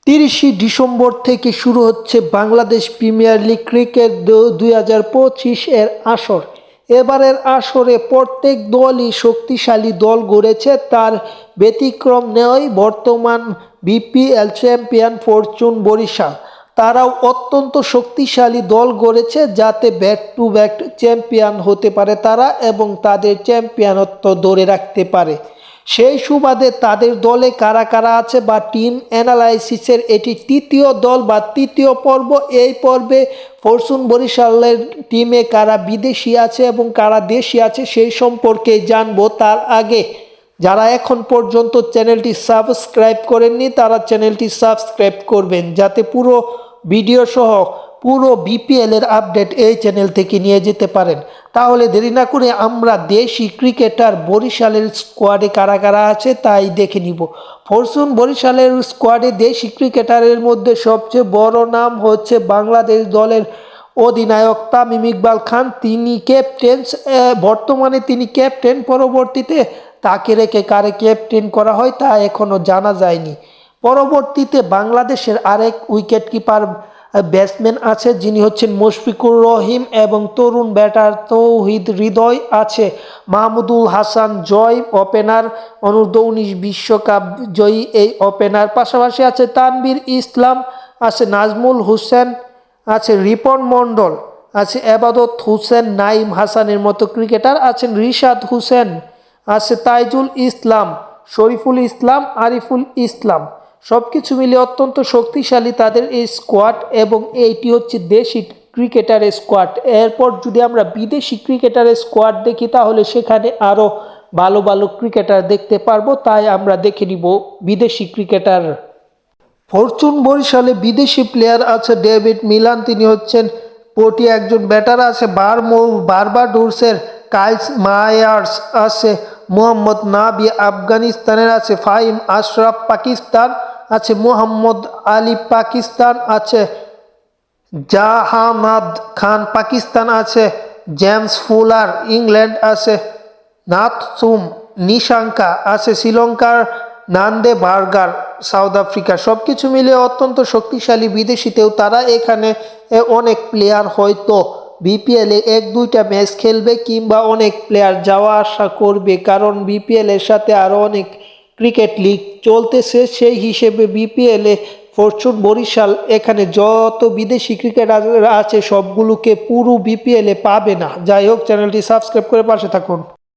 30 December থেকে শুরু হচ্ছে বাংলাদেশ প্রিমিয়ার লিগ ক্রিকেট 2025 এর আসর। এবারের আসরে প্রত্যেক দলই শক্তিশালী দল গড়েছে, তার ব্যতিক্রম নয় বর্তমান বিপিএল চ্যাম্পিয়ন ফরচুন বরিশাল। তারাও অত্যন্ত শক্তিশালী দল গড়েছে যাতে ব্যাক টু ব্যাক চ্যাম্পিয়ন হতে পারে তারা এবং তাদের চ্যাম্পিয়নত্ব ধরে রাখতে পারে। সেই সুবাদে তাদের দলে কারা কারা আছে বা টিম অ্যানালাইসিসের এটি তৃতীয় দল বা তৃতীয় পর্ব। এই পর্বে ফরচুন বরিশালের টিমে কারা বিদেশি আছে এবং কারা দেশি আছে সেই সম্পর্কে জানবো। তার আগে যারা এখন পর্যন্ত চ্যানেলটি সাবস্ক্রাইব করেননি তারা চ্যানেলটি সাবস্ক্রাইব করবেন যাতে পুরো ভিডিও সহ পুরো বিপিএল এর আপডেট এই চ্যানেল থেকে নিয়ে যেতে পারেন। তাহলে দেরি না করে আমরা দেশি ক্রিকেটার বরিশালের স্কোয়াডে কারা কারা আছে তাই দেখে নিব। ফরচুন বরিশালের স্কোয়াডে দেশি ক্রিকেটারের মধ্যে সবচেয়ে বড় নাম হচ্ছে বাংলাদেশ দলের অধিনায়ক তামিম ইকবাল খান। তিনি ক্যাপ্টেন, বর্তমানে তিনি ক্যাপ্টেন। পরবর্তীতে তাকে রেখে কারে ক্যাপ্টেন করা হয় তা এখনও জানা যায়নি। পরবর্তীতে বাংলাদেশের আরেক উইকেট কিপার ব্যাটসম্যান আছে যিনি হচ্ছেন মুশফিকুর রহিম এবং তরুণ ব্যাটার তৌহিদ হৃদয় আছে। মাহমুদুল হাসান জয় ওপেনার, অনূর্ধ্ব-19 বিশ্বকাপ জয়ী এই ওপেনার। পাশাপাশি আছে তানভীর ইসলাম, আছে নাজমুল হোসেন, আছে রিপন মণ্ডল, আছে এবাদত হোসেন, নাইম হাসানের মতো ক্রিকেটার আছেন, রিশাদ হোসেন, আছে তাইজুল ইসলাম, শরীফুল ইসলাম, আরিফুল ইসলাম। সব কিছু মিলে অত্যন্ত শক্তিশালী তাদের এই স্কোয়াড এবং এইটি হচ্ছে দেশি ক্রিকেটারের স্কোয়াড। এরপর যদি আমরা বিদেশি ক্রিকেটারের স্কোয়াড দেখি তাহলে সেখানে আরও ভালো ভালো ক্রিকেটার দেখতে পারবো, তাই আমরা দেখে নিব বিদেশি ক্রিকেটার। ফরচুন বরিশালে বিদেশি প্লেয়ার আছে ডেভিড মিলান, তিনি হচ্ছেন কোটি একজন ব্যাটার আছে। বার্বাডোসের কাইলস মায়ার্স আছে। মোহাম্মদ নাবি আফগানিস্তানের আছে। ফাহিম আশরাফ পাকিস্তান আছে। মোহাম্মদ আলী পাকিস্তান আছে। জাহানাদ খান পাকিস্তান আছে। জেমস ফুলার ইংল্যান্ড আছে। নাথসুম নিশাঙ্কা আছে শ্রীলঙ্কার। নান্দে বার্গার সাউথ আফ্রিকা। সব কিছু মিলে অত্যন্ত শক্তিশালী বিদেশিতেও তারা এখানে অনেক প্লেয়ার হয়তো বিপিএলে 1-2টা ম্যাচ খেলবে কিংবা অনেক প্লেয়ার যাওয়া আসা করবে, কারণ বিপিএল এর সাথে আরও অনেক ক্রিকেট লিগ চলতেছে। সেই হিসেবে বিপিএলে ফরচুন বরিশাল এখানে যত বিদেশি ক্রিকেটার আছে সবগুলোকে পুরো বিপিএলে পাবে না। যাই হোক, চ্যানেলটি সাবস্ক্রাইব করে পাশে থাকুন।